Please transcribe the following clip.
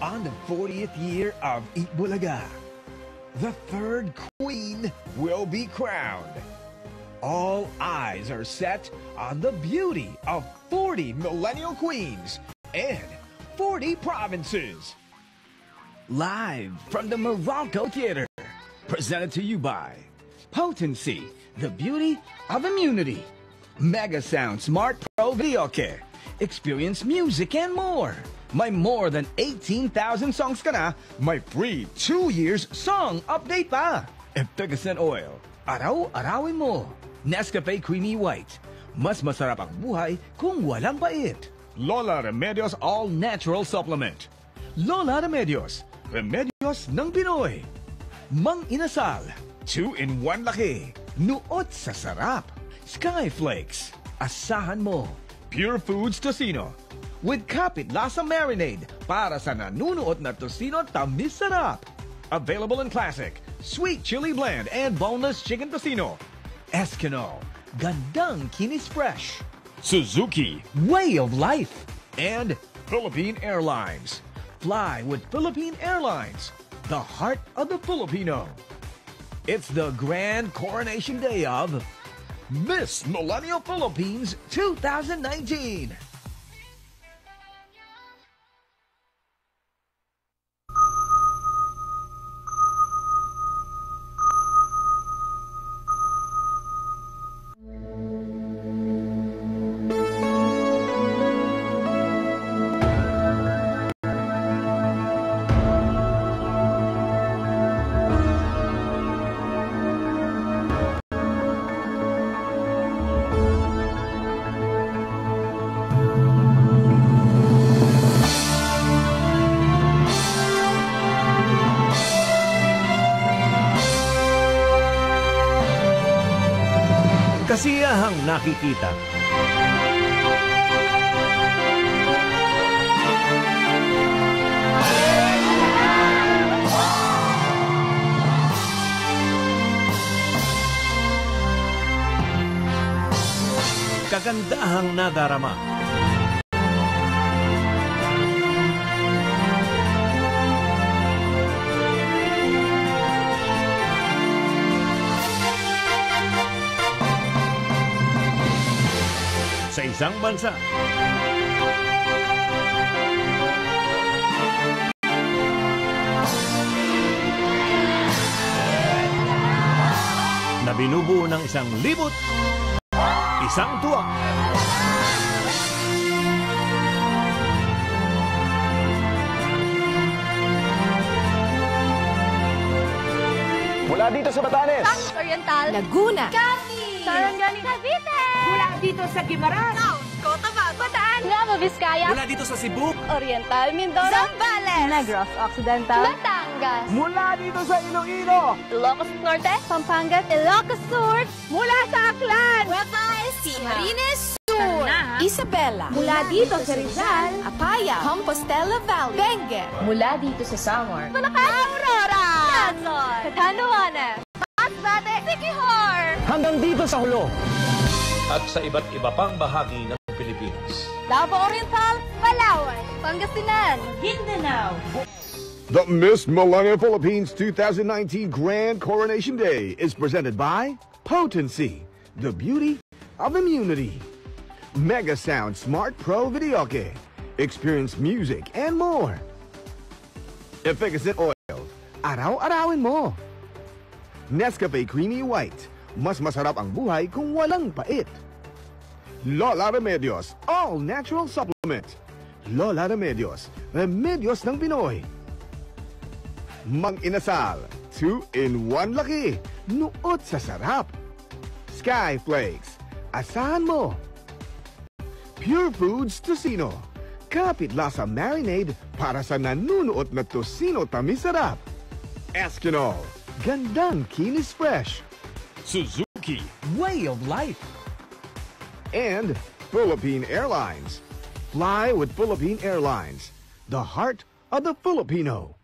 On the 40th year of Eat Bulaga, the third queen will be crowned. All eyes are set on the beauty of 40 millennial queens and 40 provinces. Live from the Meralco Theater, presented to you by Potency, the beauty of immunity. Mega Sound Smart Pro Videoke. Experience music and more. May more than 18,000 songs ka na, may free 2 years song update pa. Efficacent Oil, araw-arawin mo. Nescafe Creamy White, mas masarap ang buhay kung walang pait. Lola Remedios All Natural Supplement. Lola Remedios, Remedios ng Pinoy. Mang Inasal, 2-in-1 laki, nuot sa sarap. Sky Flakes, asahan mo. Pure Foods Tocino, with Kapit Lasa Marinade para sa nanunuot na tocino tamis sarap. Available in classic, sweet chili blend, and boneless chicken tocino. Eskinol, gandang kinis fresh. Suzuki, way of life. And Philippine Airlines. Fly with Philippine Airlines, the heart of the Filipino. It's the grand coronation day of Miss Millennial Philippines 2019. Kasiyahang nakikita. Kagandahang nadarama. Sa isang bansa, na binubuo ng isang libot, isang tuwa. Mula dito sa Batanes, Oriental, Laguna, Cavite, Sarangani, Cavite, mula dito sa Guimaras, South, Cotabato, Bataan, Nueva Vizcaya, mula dito sa Cebu, Oriental, Mindoro, Zambales, Negros Occidental, Batangas, mula dito sa Iloilo, Ilocos Norte, Pampanga, Ilocos Sur, mula sa Aklan, Nueva Ecija, Camarines Sur, Isabela, mula dito sa Rizal, Apaya, Compostela Valley, Benguet, Mula dito sa Samar, Bulacan, Aurora, Quezon, Catanduanes, Masbate, Siquijor, hanggang dito sa Hulo. at sa iba't iba pang bahagi ng Pilipinas. Davao Oriental, Palawan, Pangasinan, Mindanao. The Miss Millennial Philippines 2019 Grand Coronation Day is presented by Potency, the beauty of immunity. Mega Sound Smart Pro Videoke. Experience music and more. Efficacent Oil, araw-arawin mo. Nescafe Creamy White, mas masarap ang buhay kung walang pait. Lola Remedios All Natural Supplement. Lola Remedios, Remedios ng Pinoy. Mang Inasal, 2-in-1 laki, nuot sa sarap. Sky Flakes, asahan mo. Pure Foods Tocino, Kapit Lasa Marinade para sa nanunuot na tocino tamis sarap. Eskinol, gandang kinis fresh. Suzuki, way of life. And Philippine Airlines. Fly with Philippine Airlines, the heart of the Filipino.